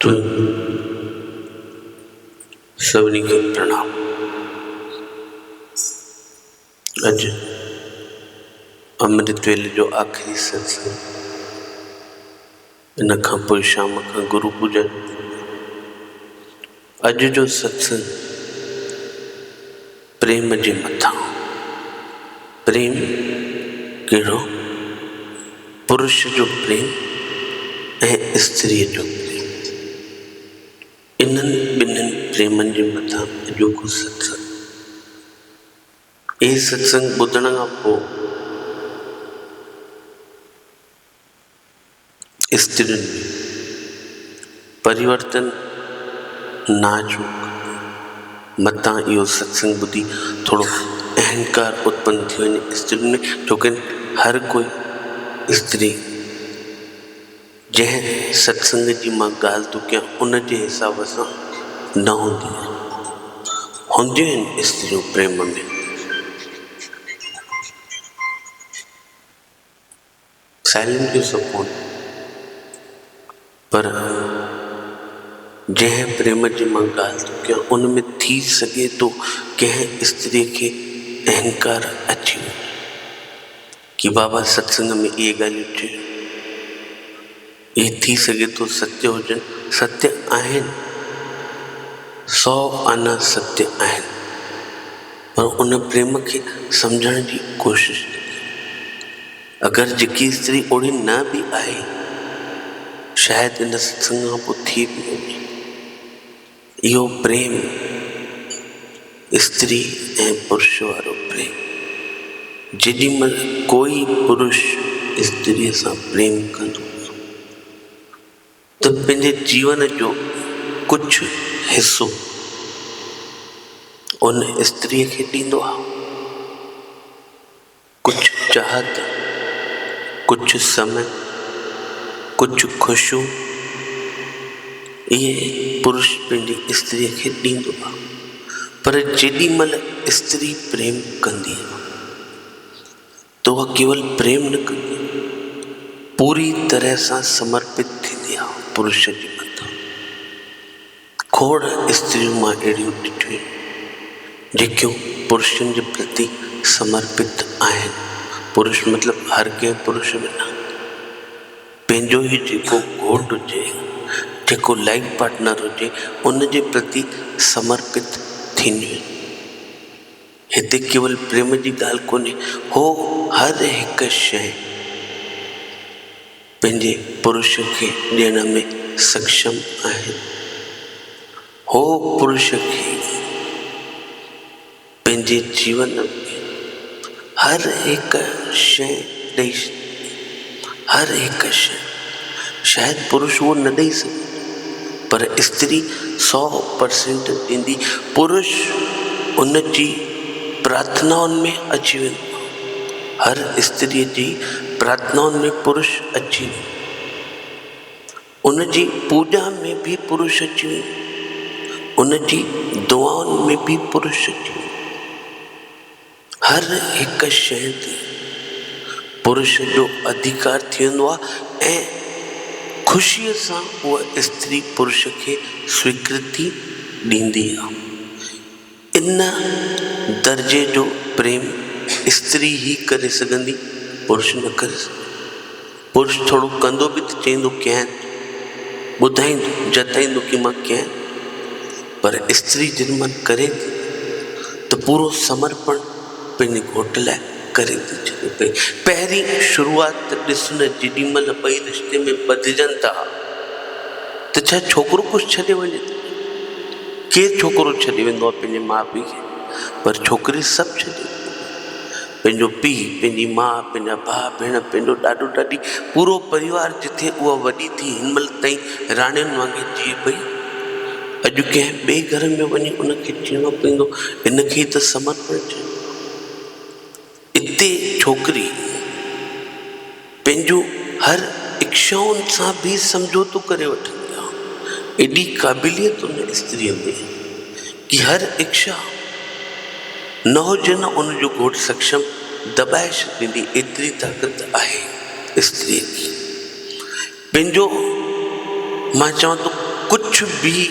तो सभिनी खे प्रणाम। अॼु अमृत वेले जो आख़िरी सत्संग, इन खां पोइ शाम खां गुरु पूजन। अॼु जो सत्संग प्रेम जे मथां। प्रेम कहिड़ो? पुरुष जो प्रेम ऐं स्त्रीअ जो प्रेम। इन्हनि ॿिन्हिनि प्रेमनि जे मथां अॼोको सत्संग। इहे सत्संग ॿुधण खां पोइ स्त्रियुनि में परिवर्तन न अचो। मतां इहो सत्संग ॿुधी थोरो अहंकार उत्पन्न थी वञे स्त्रियुनि में, छोकी हर कोई स्त्री जंहिं सत्संग जी मां ॻाल्हि थो कयां उन जे हिसाब सां न हूंदियूं आहिनि स्त्रियूं प्रेम में। साइलेंट जो सपोर्ट, पर जंहिं प्रेम जी मां ॻाल्हि थो कयां उन में थी सघे थो कंहिं स्त्रीअ खे अहंकार अची वञे कि बाबा सत्संग में इहे ॻाल्हियूं चयूं, इहे थी सघे थो सत्य हुजनि। सत्य आहिनि, 100 आना सत्य आहिनि, पर उन प्रेम खे सम्झण जी कोशिशि। अगरि जेकी स्त्री ओड़ी न बि आहे, शायदि इन सत्संग खां पोइ थी बि वञे। इहो प्रेम स्त्री ऐं पुरुष वारो प्रेम। जेॾीमहिल कोई पुरुष स्त्रीअ सां प्रेम कंदो त पंहिंजे जीवन जो कुझु हिसो उन स्त्रीअ खे ॾींदो आहे। कुझु चाहत, कुझु समय, कुझु ख़ुशियूं इहे पुरुष पंहिंजी स्त्रीअ खे ॾींदो आहे। पर जेॾीमहिल स्त्री प्रेम कंदी आहे त उहा केवल प्रेम न कंदी, पूरी तरह सां समर्पित थींदी आहे पुरुष जे मथां। खोड़ स्त्रियूं मां अहिड़ियूं ॾिठियूं जेकियूं पुरुषनि जे प्रति समर्पित आहिनि। पुरुष मतिलबु हर कंहिं पुरुष में न, पंहिंजो ई जेको घोटु हुजे, जेको लाइफ पार्टनर हुजे, उन जे प्रति समर्पित थींदियूं आहिनि। हिते केवल प्रेम जी ॻाल्हि कोन्हे, हो हर हिकु शइ पंहिंजे पुरुष खे ॾियण में सक्षम आहिनि। हो पुरुष खे पंहिंजे जीवन में हर हिकु शइ ॾेई, हर हिकु शइ। शायदि पुरुष उहो न ॾेई सघे, पर स्त्री 100% ॾींदी। पुरुष उन जी प्रार्थनाउनि में अची वेंदो। हर स्त्रीअ जी प्रार्थनाउनि में पुरुष अची वेंदो, उन जी पूॼा में बि पुरुष अची वेंदो, उन जी दुआउनि में बि पुरुष अची वेंदो। हर हिकु शइ ते पुरुष जो अधिकार थी वेंदो आहे ऐं ख़ुशीअ सां उहा स्त्री पुरुष खे स्वीकृति ॾींदी आहे। इन दर्जे जो प्रेम स्त्री ई करे सघंदी, पुरुष न करे सघंदो। पुरुष थोरो कंदो बि त चईंदो कयां, ॿुधाईंदो, जताईंदो कि मां कयां, पर स्त्री जेॾीमहिल करे त पूरो समर्पण पंहिंजे घोट लाइ करे थी छॾे पई। पहिरीं शुरूआत ॾिस न, जेॾीमहिल ॿई रिश्ते में ॿधिजनि था त छा छोकिरो कुझु छॾे वञे थो? केरु छोकिरो छॾे वेंदो आहे पंहिंजे माउ पीउ खे? पर छोकिरी सभु छॾे, पंहिंजो पीउ, पंहिंजी माउ, पंहिंजा भाउ भेण, पंहिंजो ॾाॾो ॾाॾी, पूरो परिवार। जिथे उहा वॾी थी हिनमहिल ताईं राणियुनि वांगुरु जीए पई, अॼु कंहिं ॿिए घर में वञी उनखे चवणो पवंदो इनखे ई त समर्पण चयो। इते छोकिरी पंहिंजो हर इच्छाउनि सां बि समझोतो करे वठंदी आहे। एॾी क़ाबिलियत उन स्त्रीअ में कि हर इच्छा न हुजे न उनजो घोटु सक्षम दॿाए छॾींदी। एतिरी ताक़त आहे स्त्रीअ जी। पंहिंजो मां चवां थो कुझु कुछ भी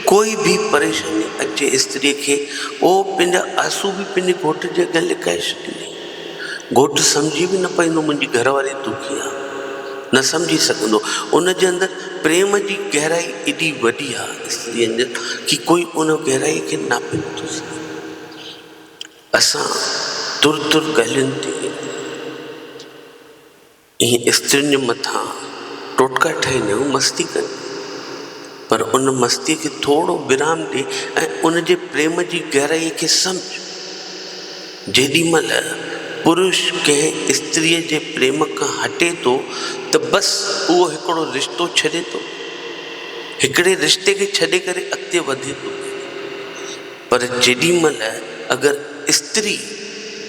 कोई भी परेशानी अचे स्त्री खे, उहो पंहिंजा आंसू बि पंहिंजे घोट जे अॻियां लिकाए छॾींदी। घोट सम्झी बि न पाईंदो मुंहिंजी घरवारी दुखी आहे, न सम्झी सघंदो। उन जे अंदरि प्रेम जी गहराई एॾी वॾी आहे स्त्री अंदरि कि कोई उन गहराई खे नापे नथो सघे। असां तुर तुर ॻाल्हियुनि ते ईअं स्त्रियुनि जे मथां टोटका ठाहींदा आहियूं, मस्ती कंदा, पर उन मस्तीअ खे थोरो विराम ॾे ऐं उन जे प्रेम जी गहराईअ खे सम्झ। जेॾी महिल पुरुष कंहिं स्त्रीअ जे प्रेम खां हटे थो त बसि उहो हिकिड़ो रिश्तो छॾे थो, हिकिड़े रिश्ते खे छॾे करे अॻिते वधे थो। पर जेॾी महिल अगरि स्त्री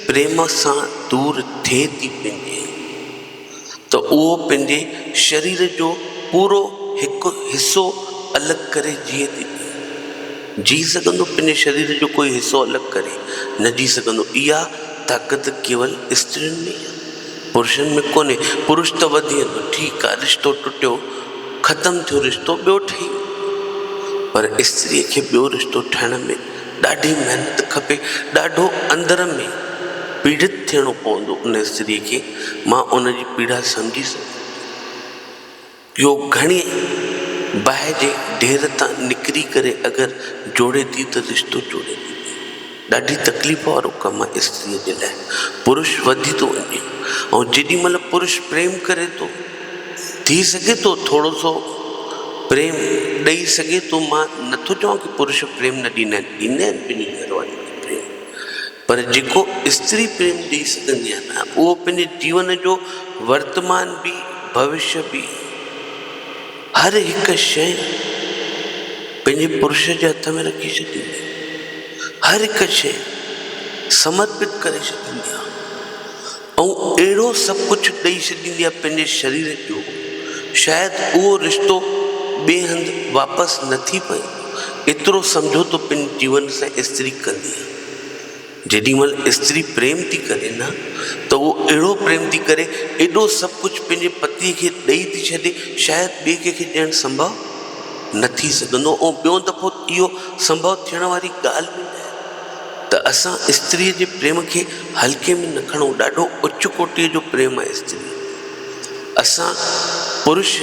प्रेम सां दूर थिए थी पंहिंजे, त उहो पंहिंजे शरीर जो पूरो हिकु हिसो अलॻि करे जीए थी। जी सघंदो पंहिंजे शरीर जो कोई हिसो अलॻि करे न जी सघंदो। इहा ताक़त केवल स्त्रियुनि में आहे, पुरुषनि में कोन्हे। पुरुष त वधी वेंदो, ठीकु आहे, रिश्तो टुटियो, ख़तमु थियो रिश्तो, ॿियो ठही। पर स्त्रीअ खे ॿियो रिश्तो ठाहिण में ॾाढी महिनत खपे, ॾाढो अंदर में पीड़ित थियणो पवंदो उन स्त्रीअ खे। मां उन जी पीड़ा सम्झी सघां। इहो घणी बाहि जे ढेर तां निकिरी करे अगरि जोड़े थी त रिश्तो जोड़े थी। ॾाढी तकलीफ़ वारो कमु आहे स्त्रीअ जे लाइ। पुरुष वधी थो वञे, ऐं जेॾी महिल पुरुष प्रेम करे थो, थी सघे थो थोरो सो प्रेम ॾेई सघे थो। मां नथो चवां कि पुरुष प्रेम न ॾींदा आहिनि, ॾींदा आहिनि पंहिंजी घरवारी खे प्रेम, पर जेको स्त्री प्रेम ॾेई सघंदी आहे न, उहो पंहिंजे जीवन जो वर्तमान बि भविष्य बि हर हिकु शइ पंहिंजे पुरुष जे हथ में रखी छॾींदी, हर हिकु शइ समर्पित करे छॾींदी आहे, ऐं अहिड़ो सभु कुझु ॾेई छॾींदी आहे पंहिंजे शरीर जो, शायदि उहो रिश्तो ॿिए हंधि वापसि न थी पए। एतिरो समझोतो पंहिंजे जीवन सां स्त्री कंदी आहे। जेॾी महिल स्त्री प्रेम थी करे न, त उहो अहिड़ो प्रेम थी करे, एॾो सभु कुझु पंहिंजे पतीअ खे ॾेई थी छॾे, शायदि ॿिए कंहिंखे ॾियणु संभव न थी सघंदो। ऐं ॿियो दफ़ो इहो संभव थियण वारी ॻाल्हि बि न आहे। त असां स्त्रीअ जे प्रेम खे हल्के में न खणूं, ॾाढो उच कोटीअ जो प्रेम आहे स्त्री। असां पुरुष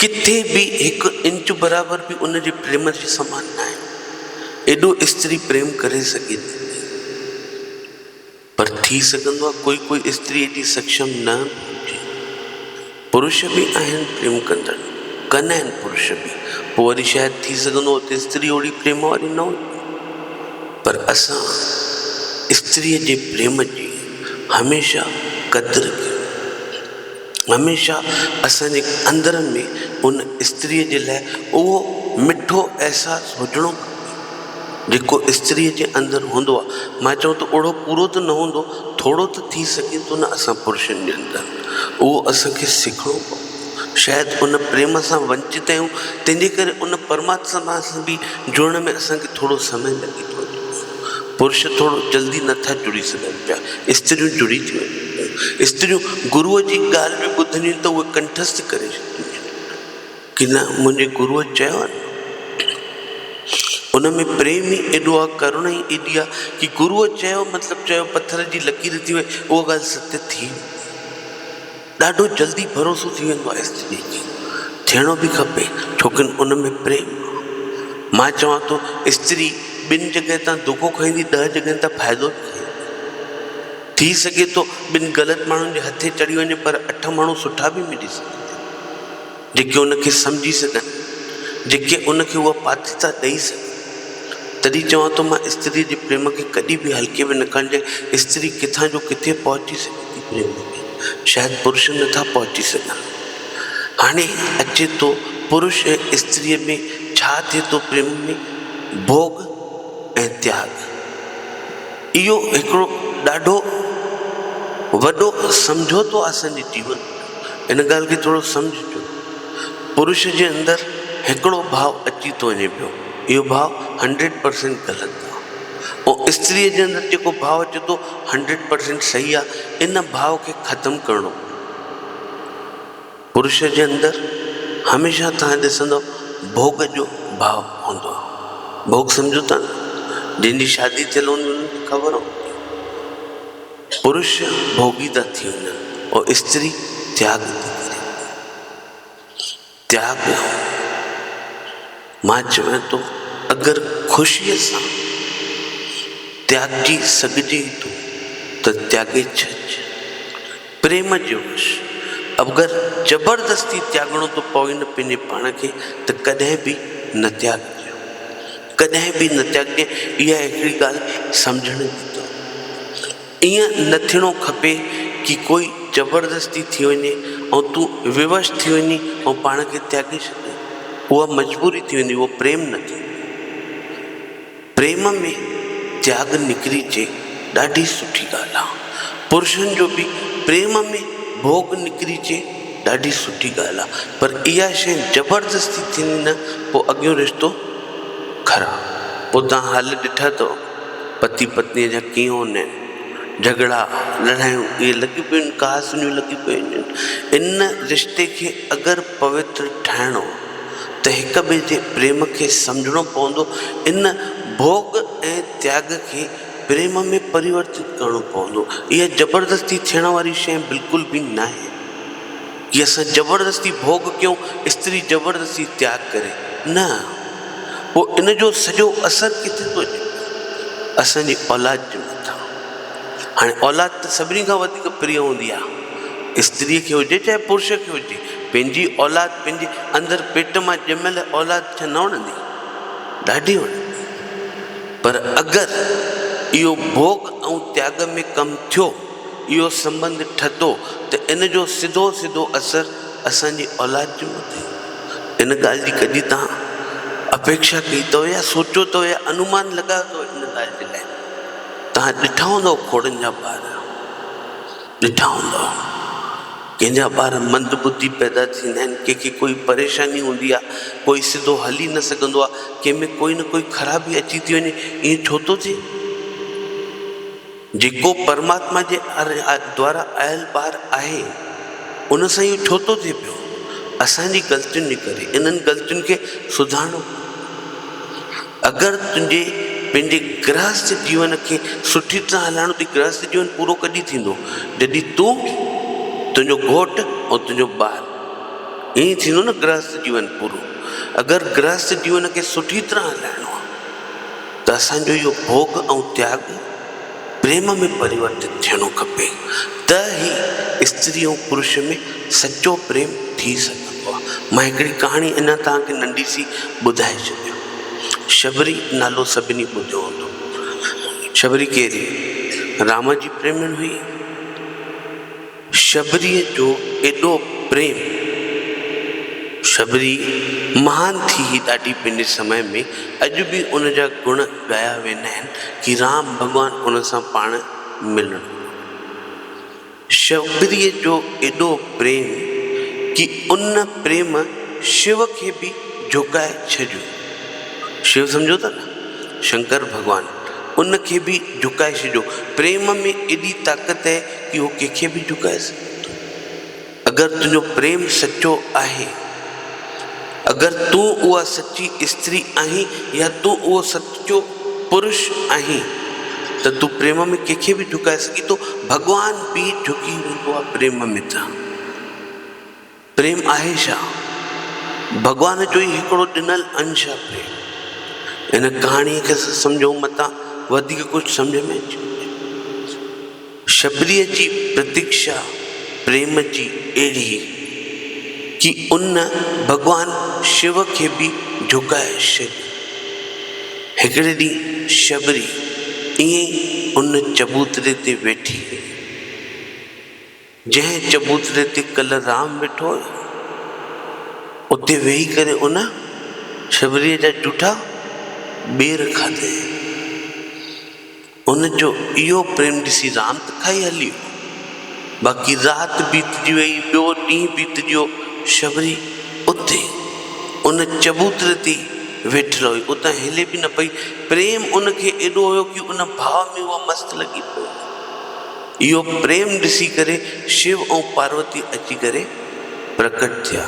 किथे बि हिकु इंच बराबरि बि उन जे प्रेम जे समान न आहे। एॾो स्त्री प्रेम करे सघे थी, पर थी सघंदो आहे कोई कोई स्त्री एॾी सक्षम न हुजे। पुरुष बि आहिनि प्रेम कंदड़, कंदा आहिनि पुरुष बि, पोइ वरी शायदि थी सघंदो हुते स्त्री ओड़ी प्रेम वारी न हुजे। पर असां स्त्रीअ जे प्रेम जी हमेशह क़दुरु कयूं, हमेशह असांजे अंदर में उन स्त्रीअ जे लाइ उहो मिठो अहसासु हुजिणो खपे जेको स्त्रीअ जे अंदरि हूंदो आहे। मां चवां त ओड़ो पूरो त न हूंदो, थोरो त थी सघे थो न असां पुरुषनि जे अंदरि, उहो असांखे सिखणो पवंदो। शायदि उन प्रेम सां वंचित आहियूं, तंहिंजे करे उन परमात्मा सां बि जुड़ण में असांखे थोरो समय लॻे थो। पुरुष थोरो जल्दी नथा जुड़ी सघनि पिया, स्त्रियूं जुड़ी थियूं आहिनि। स्त्रियूं गुरूअ जी ॻाल्हि में ॿुधंदियूं आहिनि त उहे कंठस्थ करे छॾंदियूं आहिनि कि न मुंहिंजे गुरूअ चयो आहे। उन में प्रेम ई एॾो आहे, करुणा ई एॾी आहे कि गुरूअ चयो मतिलबु चयो, पत्थर जी लकीर थी वई, उहा ॻाल्हि सत्य थी। ॾाढो जल्दी भरोसो थी वेंदो आहे स्त्री खे, थियणो बि खपे, छोकिन उन में प्रेम। मां चवां थो स्त्री ॿिनि जॻह तां दुखो खाईंदी, 10 जॻहियुनि तां फ़ाइदो थी सघे थो ॿिनि ग़लति माण्हुनि जे हथे चढ़ी वञे, पर 8 माण्हू सुठा बि मिली सघनि जेके उनखे सम्झी सघनि, जेके उनखे उहा पात्रता ॾेई सघनि। तॾहिं चवां थो मां स्त्रीअ जे प्रेम खे कॾहिं बि हल्के में न खणिजे। स्त्री किथां जो किथे पहुची सघे थी प्रेम में, शायदि पुरुष नथा पहुची सघनि। हाणे अचे थो पुरुष ऐं स्त्रीअ में छा थिए थो प्रेम में, भोग ऐं त्याग। इहो हिकिड़ो ॾाढो वॾो समझोतो आहे असांजे जीवन। इन ॻाल्हि खे थोरो सम्झिजो। पुरुष जे अंदरि हिकिड़ो भाव अची थो वञे पियो, इहो भाव 100% ग़लति आहे, ऐं स्त्रीअ जे अंदरि जेको भाव अचे थो 100% सही आहे। इन भाव खे ख़तमु करिणो। पुरुष जे अंदरि हमेशह तव्हां ॾिसंदव भोग जो भाव हूंदो आहे। भोग सम्झो था न, जंहिंजी शादी थियल हूंदी उन्हनि खे ख़बर हूंदी, पुरुष भोगी था थी वञनि और स्त्री त्याग थी करे। त्याग मां चवां थो, अगरि ख़ुशीअ सां त्यागी सघिजे थो त त्यागे छॾिजे। प्रेम जो वश अगरि ज़बरदस्ती त्यागणो थो पवे न पंहिंजे पाण खे त कॾहिं बि न त्यागजे, कॾहिं बि न त्यागजे। इहा हिकिड़ी ॻाल्हि सम्झण जी अथव। ईअं न थियणो खपे कि कोई ज़बरदस्ती थी वञे ऐं तूं विवश थी वञी ऐं पाण खे त्यागे छॾे। उहा मजबूरी थी वेंदी, उहो प्रेम न थींदो। प्रेम में त्याग निकिरी अचे ॾाढी सुठी ॻाल्हि आहे। पुरुषनि जो बि प्रेम में भोग निकिरी अचे ॾाढी सुठी ॻाल्हि आहे। पर इहा शइ ज़बरदस्ती थींदी न, पोइ अॻियो रिश्तो ख़राबु। पोइ तव्हां हाल ॾिठा अथव पति पत्नीअ जा कीअं हूंदा आहिनि, झगड़ा लड़ायूं इहे लॻी पियूं आहिनि, कहासुनियूं लॻी पियूं आहिनि। इन रिश्ते खे अगरि पवित्र ठाहिणो त हिक ॿिए जे प्रेम खे सम्झणो पवंदो। इन भोग ऐं त्याग खे प्रेम में परिवर्तित करणो पवंदो। इहा ज़बरदस्ती थियण वारी शइ बिल्कुलु बि न आहे कि असां ज़बरदस्ती भोग कयूं, स्त्री ज़बरदस्ती त्याग करे, न। पोइ इन जो सॼो असरु किथे थो अचे? असांजी औलाद जे मथां। हाणे औलाद त सभिनी खां वधीक प्रिय हूंदी आहे, स्त्रीअ खे हुजे चाहे पुरुष खे हुजे। पंहिंजी औलाद, पंहिंजे अंदरि पेट मां ॼमियल औलाद छा न वणंदी? ॾाढी वणंदी। पर अगरि इहो भोग ऐं त्याग में कमु थियो, इहो संबंध ठतो, त इन जो सिधो सिधो असरु असांजी औलाद जे मथे। इन ॻाल्हि जी कॾहिं तव्हां अपेक्षा कई अथव या सोचियो अथव या अनुमान लॻायो अथव इन ॻाल्हि जे लाइ? तव्हां ॾिठा हूंदव खोड़नि जा ॿार, ॾिठा हूंदव कंहिंजा ॿार मंद बुद्धि पैदा थींदा आहिनि, कंहिंखे कोई परेशानी हूंदी आहे, कोई सिधो हली न सघंदो आहे, कंहिंमें कोई न कोई ख़राबी अची थी वञे। ईअं छो थो थिए? जेको परमात्मा जे द्वारा आयल ॿार आहे उन सां इहो छो थो थिए पियो? असांजी ग़लतियुनि जे करे। इन्हनि ग़लतियुनि खे सुधारणो। अगरि तुंहिंजे पंहिंजे गृहस्थ जीवन खे सुठी तरह हलाइणो थी, गृहस्थ जीवन पूरो कॾहिं थींदो? जॾहिं तूं, तुंहिंजो घोटु ऐं तुंहिंजो ॿारु, ईअं थींदो न गृहस्थ जीवन पूरो। अगरि गृहस्थ जीवन खे सुठी तरह हलाइणो आहे त असांजो इहो भोग ऐं त्याग प्रेम में परिवर्तित थियणो खपे, त ई स्त्री ऐं पुरुष में सचो प्रेम थी सघंदो आहे। मां हिकिड़ी कहाणी अञा तव्हांखे नंढी सी ॿुधाए छॾियो। शबरी नालो सभिनी ॿुधियो हूंदो। शबरी केरु? राम जी प्रेमण हुई। शबरीअ जो एॾो प्रेम, शबरी महान थी ही ॾाढी पंहिंजे समय में। अॼु बि उन जा गुण ॻाया वेंदा आहिनि कि राम भॻवानु उन सां पाण मिलणु। शबरीअ जो एॾो प्रेम कि उन प्रेम शिव खे बि झुकाए छॾियो। शिव सम्झो था न, शंकर भॻवानु, उन खे बि झुकाए छॾियो। प्रेम में एॾी ताक़त है कि उहो कंहिंखे बि झुकाए सघे थो। अगरि तुंहिंजो प्रेम सचो आहे, अगरि तूं उहा सची स्त्री आहीं या तूं उहो सचो पुरुष आहीं, त तूं प्रेम में कंहिंखे बि झुकाए सघी थो। भॻवानु बि झुकी वेंदो आहे प्रेम में। त प्रेम आहे छा? भॻवान जो ई हिकिड़ो ॾिनल अंश आहे प्रेम। इन कहाणीअ खे सम्झो मतां वधीक कुझु सम्झ में अचे। शबरीअ जी प्रतीक्षा प्रेम जी अहिड़ी कि उन भॻवानु शिव खे बि झुकाए छॾियो। हिकिड़े ॾींहुं शबरी ईअं ई उन चबूतरे ते वेठी, जंहिं चबूतरे ते कल्ह राम वेठो हुयो, उते वेही करे उन शबरीअ जा जूठा ॿेर खाधे। उन जो इहो प्रेम ॾिसी राम त खाई हली वियो। बाक़ी राति बीतजी वई, ॿियो ॾींहुं बीतजी वियो, शबरी उते उन चबूतरे ते वेठल हुई, उतां हिले बि न पई। प्रेम उनखे एॾो हुयो कि उन भाव में उहा मस्तु लॻी पियो। इहो प्रेम ॾिसी करे शिव ऐं पार्वती अची करे प्रकट थिया।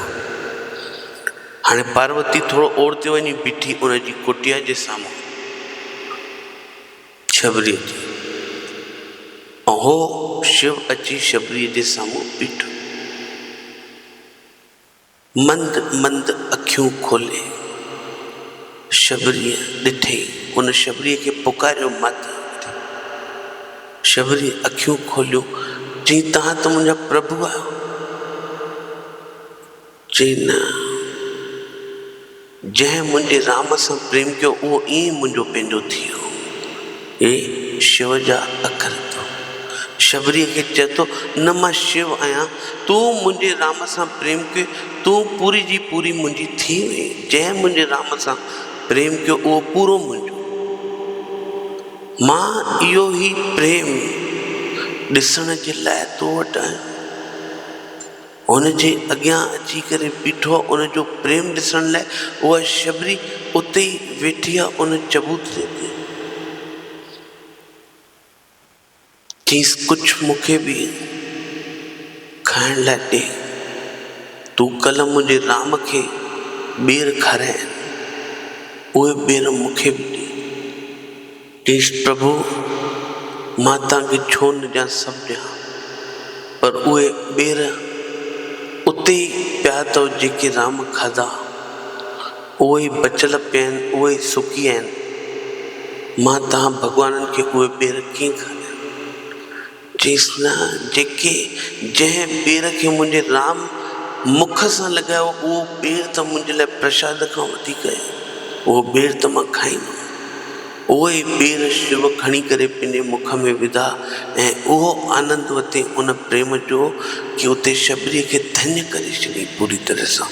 हाणे पार्वती थोड़ो और ते वञी बीठी उनजी कुटिया जे साम्हूं शबरीअ जे, ऐं हो शिव अची शबरीअ जे साम्हूं बीठो। मंद मंद अखियूं खोले शबरीअ ॾिठे, उन शबरीअ खे पुकारियो माता। शबरी अखियूं खोलियो, चई तव्हां त मुंहिंजा प्रभु आहियो। चई न, जंहिं मुंहिंजे राम सां प्रेम कयो उहो ईअं मुंहिंजो पंहिंजो थी वियो। हे शिव जा अखर अथव। शबरीअ खे चए थो, न मां शिव आहियां, तूं मुंहिंजे राम सां प्रेम कयो, तूं पूरी जी पूरी मुंहिंजी थी वई। जंहिं मुंहिंजे राम सां प्रेम कयो उहो पूरो मुंहिंजो। मां इहो ई प्रेम ॾिसण जे लाइ तो वटि आहियां। हुनजे अॻियां अची करे बीठो, उनजो प्रेम ॾिसण लाइ। उहा शबरी उते ई वेठी आहे उन चबूतरे ते। चईसि कुझु मूंखे बि खाइण लाइ ॾे। तूं कल्ह मुंहिंजे राम खे ॿेर खाराया, उहे ॿेर मूंखे बि ॾे। चईसि प्रभु, मां तव्हांखे छो न ॾियां, सभु ॾियां, पर उहे ॿेर उते ई पिया अथव जेके राम खाधा, उहे ई बचियल पिया आहिनि, उहे ई सुकी आहिनि। मां तव्हां भॻवाननि खे उहे ॿेर कीअं खारायां? चईसि न, जंहिं ॿेर खे मुंहिंजे राम मुख सां लॻायो, उहो ॿेर त मुंहिंजे लाइ प्रसाद खां वधीक आहे। उहो ॿेर त मां खाईंदुमि। उहे ॿेर शिव खणी करे पंहिंजे मुख में विधा ऐं उहो आनंद वरिते उन प्रेम जो कि उते शबरीअ खे धन्य करे छॾी पूरी तरह सां।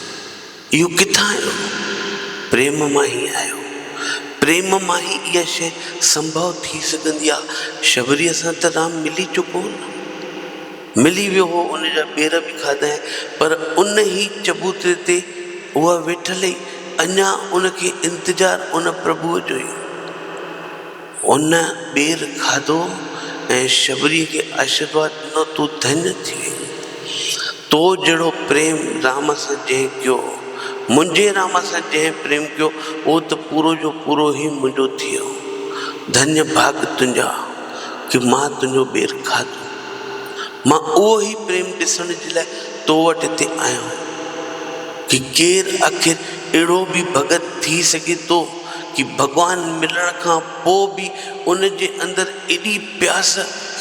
इहो किथां आयो? प्रेम मां ई आयो। प्रेम मां ई इहा शइ संभव थी सघंदी आहे। शबरीअ सां त राम मिली चुको न, मिली वियो हो, उनजा ॿेर बि खाधा, पर उन ई चबूतरे ते उहा वेठल ई अञा उनखे इंतज़ारु उन प्रभुअ जो ई। उन ॿेर खाधो ऐं शबरीअ खे आशीर्वाद ॾिनो, तूं धन्य थी वई। तो जहिड़ो प्रेम राम सां जंहिं कयो, मुंहिंजे राम सां जंहिं प्रेम कयो, उहो त पूरो जो पूरो ई मुंहिंजो थी वियो। धन्य भाग तुंहिंजा कि मां तुंहिंजो ॿेर खाधो। मां उहो ई प्रेम ॾिसण जे लाइ तो वटि हिते आहियां कि केरु आख़िर अहिड़ो बि भगत थी सघे थो कि भॻवान मिलण खां पोइ बि उन जे अंदरि एॾी प्यास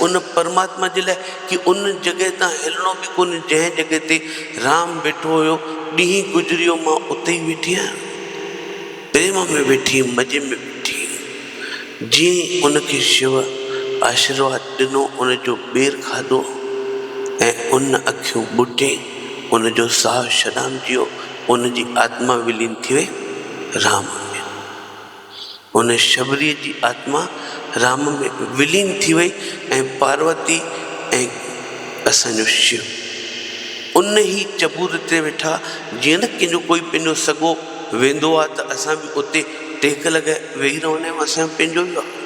उन परमात्मा जे लाइ कि उन जॻह तां हिलणो बि कोन्हे जंहिं जॻह ते राम वेठो हुयो। ॾींहुं गुज़रियो, मां उते ई वेठी आहियां, प्रेम में वेठी, मज़े में वेठी। जीअं उनखे शिव आशीर्वाद ॾिनो, उनजो ॿेर खाधो ऐं उन अखियूं ॿुटे, उनजो साहु छॾामिजी वियो, उनजी आत्मा विलीन थी वई राम में। उन शबरीअ जी आत्मा राम में विलीन थी वई ऐं पार्वती ऐं असांजो शिव उन ई चबूतरे ते वेठा। जीअं न कंहिंजो कोई पंहिंजो सॻो वेंदो आहे त असां बि उते टेक लॻाए वेही रहंदा आहियूं, असांजो पंहिंजो ई आहे।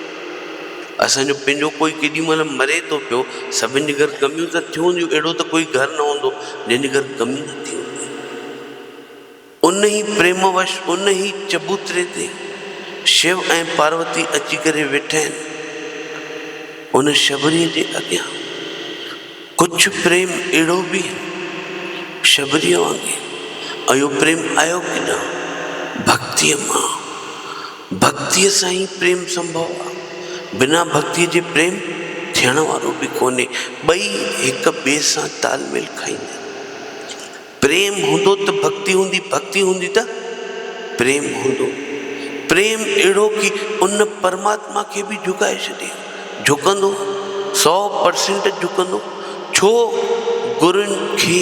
असांजो पंहिंजो कोई केॾी महिल मरे थो पियो, सभिनि जे घर गमियूं त थियूं हूंदियूं, अहिड़ो त कोई घर न हूंदो जंहिंजे घर गमी न थी हूंदी। उन ई प्रेमवश उन ई चबूतरे ते शिव ऐं पार्वती अची करे वेठा आहिनि उन शबरीअ जे अॻियां। कुझु प्रेम अहिड़ो बि शबरीअ वांगुरु, इहो प्रेम आयो किथां? भक्तीअ मां। भक्तीअ सां ई प्रेम संभव आहे। बिना भक्तीअ जे प्रेम थियण वारो बि कोन्हे। ॿई हिक ॿिए सां तालमेल खाईंदा आहिनि। प्रेम हूंदो त भक्ति हूंदी, भक्ति हूंदी त प्रेम हूंदो। प्रेम अहिड़ो कि उन परमात्मा खे बि झुकाए छॾे, झुकंदो 100% झुकंदो। छो गुरुनि खे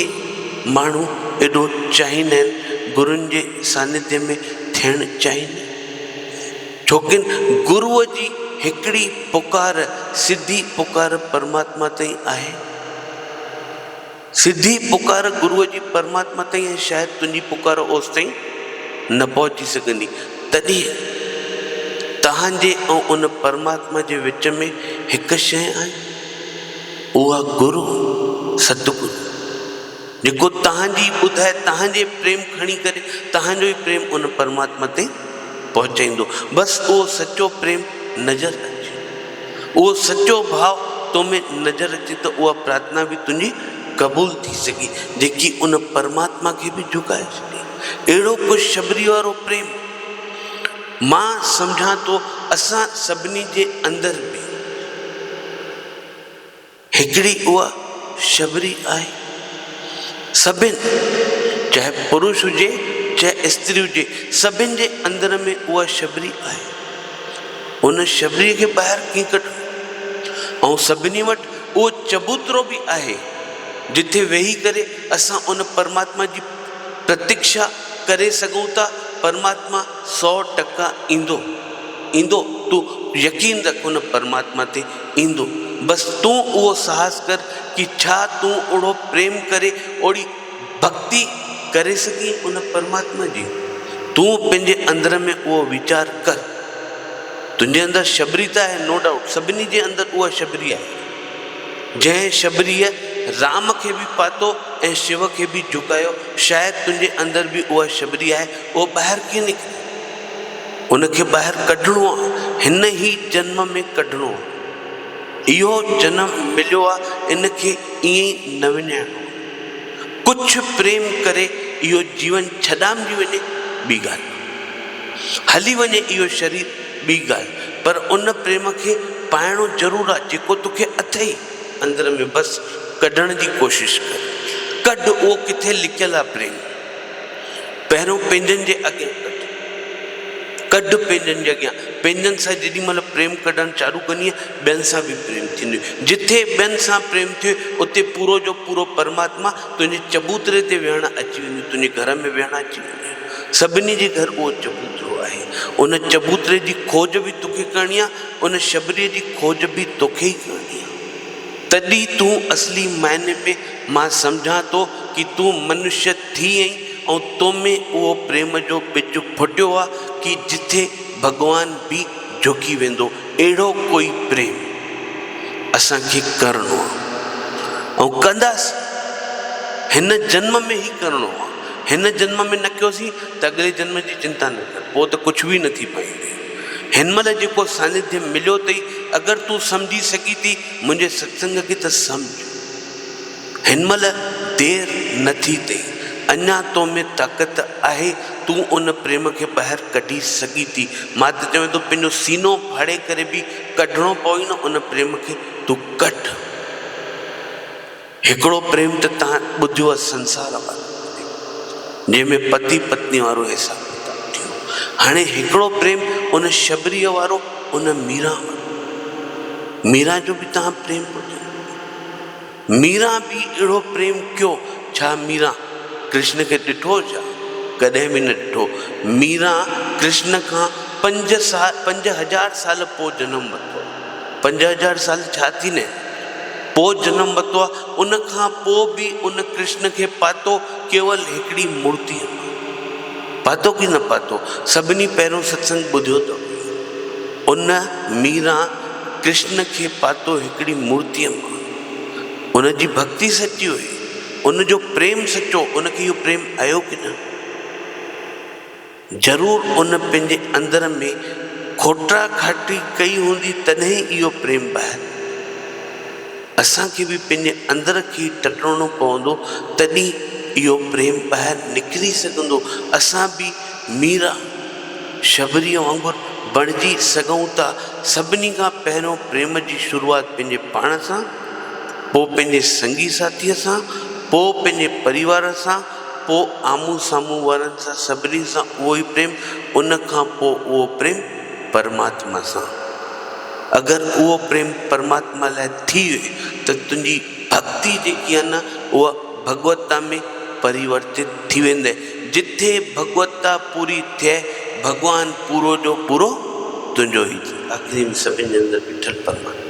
माण्हू एॾो चाहींदा आहिनि, गुरुनि जे सानिध्य में थियणु चाहींदा आहिनि, छोकिन गुरुअ जी हिकिड़ी पुकार, सिधी पुकार परमात्मा ताईं आहे। सिधी पुकार गुरुअ जी परमात्मा ताईं ऐं शायदि तुंहिंजी पुकार ओसि ताईं न पहुची सघंदी। तॾहिं तव्हांजे ऐं उन परमात्मा जे विच में हिकु शइ आहे, उहा गुरु, सतगुरु। जेको तव्हांजी ॿुधाए तव्हांजे प्रेम खणी करे तव्हांजो ई प्रेम उन परमात्मा ते पहुचाईंदो। बसि उहो सचो प्रेम नज़र अचे, उहो सचो भाव तो में नज़र अचे त उहा प्रार्थना बि तुंहिंजी क़बूल थी सघे, जेकी उन परमात्मा खे बि झुकाए छॾे। अहिड़ो कुझु शबरी वारो प्रेम मां सम्झां थो असां सभिनी जे अंदरि बि हिकिड़ी उहा शबरी आहे। सभिनि, चाहे पुरुष हुजे चाहे स्त्री हुजे, सभिनि जे अंदर में उहा शबरी आहे। उन शबरीअ खे ॿाहिरि कीअं कढूं? ऐं सभिनी वटि उहो चबूतरो बि आहे जिथे वेही करे असां उन परमात्मा जी प्रतीक्षा करे सघूं था। परमात्मा 100% ईंदो ईंदो, तूं यकीन रख उन परमात्मा ते ईंदो। बसि तूं उहो साहस कर कि छा तूं ओड़ो प्रेम करे ओड़ी भक्ति करे सघीं उन परमात्मा जी। तूं पंहिंजे अंदर में उहो वीचार कर। तुंहिंजे अंदरि शबरी त आहे, नो डाउट, सभिनी जे अंदरि उहा शबरी आहे। जंहिं शबरीअ राम खे बि पातो ऐं शिव खे बि झुकायो, शायदि तुंहिंजे अंदरि बि उहा शबरी आहे। उहो ॿाहिरि कीअं निकिरे? उनखे ॿाहिरि कढणो आहे, हिन ई जन्म में कढणो आहे। इहो जनम मिलियो आहे, इनखे ईअं ई न विञाइणो। कुझु प्रेम करे इहो जीवन छॾामिजी वञे ॿी ॻाल्हि, हली वञे इहो शरीर ॿी ॻाल्हि, पर उन प्रेम खे पाइणो ज़रूरु आहे जेको तोखे अथई अंदर में। बसि कढण जी कोशिशि कर। कढ, उहो किथे लिकियलु आहे प्रेम। पहिरियों पंहिंजनि जे अॻियां कढ, पंहिंजनि जे अॻियां। पंहिंजनि सां जेॾी महिल प्रेम कढणु चालू कंदीअ, ॿियनि सां बि प्रेम थींदो। जिथे ॿियनि सां प्रेम थिए उते पूरो जो पूरो परमात्मा तुंहिंजे चबूतरे ते विहणु अची वेंदो, तुंहिंजे घर में विहणु अची वेंदो। सभिनी जे घर उहो चबूतरो आहे। उन चबूतरे जी खोज बि तोखे करणी आहे, उन शबरीअ जी खोज बि तोखे ई करणी आहे। तॾहिं तूं असली मायने में मां सम्झां थो कि तूं मनुष्य थी आहीं ऐं तो में उहो प्रेम जो ॿिज फुटियो आहे कि जिथे भॻवान बि झुकी वेंदो। अहिड़ो कोई प्रेम असांखे करिणो आहे ऐं कंदासीं। हिन जन्म में ई करिणो आहे। हिन जन्म में न कयोसीं त अॻिले जन्म जी चिंता न कर, पोइ त कुझु बि न थी पाईंदे। हिन महिल जेको सानिध्य मिलियो अथई, अगरि तूं सम्झी सघी थी मुंहिंजे सत्संग खे त सम्झ। हिन महिल देरि नथी अथई, अञा तो में ताक़त आहे। तूं उन प्रेम खे ॿाहिरि कढी सघी थी। मां त चवां थो पंहिंजो सीनो फाड़े करे बि कढणो पवई न, उन प्रेम खे तूं कढ। हिकिड़ो प्रेम त तव्हां ॿुधियो आहे संसार वारो, जंहिंमें पति पत्नी वारो हिसाब किताब थियो। हाणे हिकिड़ो प्रेम उन शबरीअ वारो, उन मीरा वारो। मीरा जो बि तव्हां प्रेम ॿुधो। मीरा बि अहिड़ो प्रेम कयो। छा मीरा कृष्ण खे ॾिठो? छा कॾहिं बि न ॾिठो। मीरा कृष्ण खां 5000 साल पोइ जनम वरितो। 5000 साल छा थी न, पोइ जनम वरितो आहे। उन खां पोइ बि उन कृष्ण खे पातो केवल हिकिड़ी मूर्तिअ मां। पातो कि न पातो? सभिनी पहिरियों सत्संग ॿुधियो अथव। उन मीरा कृष्ण खे पातो हिकिड़ी मूर्तिअ मां। उन जी भक्ति सची हुई, उन जो प्रेम सचो। उनखे इहो प्रेम आयो कि न? ज़रूरु उन पंहिंजे अंदर में खोटा खाटी कई हूंदी, तॾहिं इहो प्रेम ॿाहिरि। असांखे बि पंहिंजे अंदर खे टटणो पवंदो, तॾहिं इहो प्रेम ॿाहिरि निकिरी सघंदो। असां बि मीरा शबरीअ वांगुरु बणिजी सघूं था। सभिनी खां पहिरियों प्रेम जी शुरूआति पंहिंजे पाण सां, पोइ पंहिंजे संगी साथीअ सां, पोइ पंहिंजे परिवार सां, पोइ आम्हूं साम्हूं वारनि सां, सभिनी सां उहो ई प्रेम। उन खां पोइ उहो प्रेम परमात्मा सां। अगरि उहो प्रेम परमात्मा लाइ थी वई त तुंहिंजी भक्ति जेकी आहे न, उहा भगवता में परिवर्तित थी वेंदे। जिथे भगवता पूरी थिए, भॻवानु पूरो जो पूरो तुंहिंजो ई थिए। आख़िरी में सभिनि जे अंदरि बीठल परमात्मा।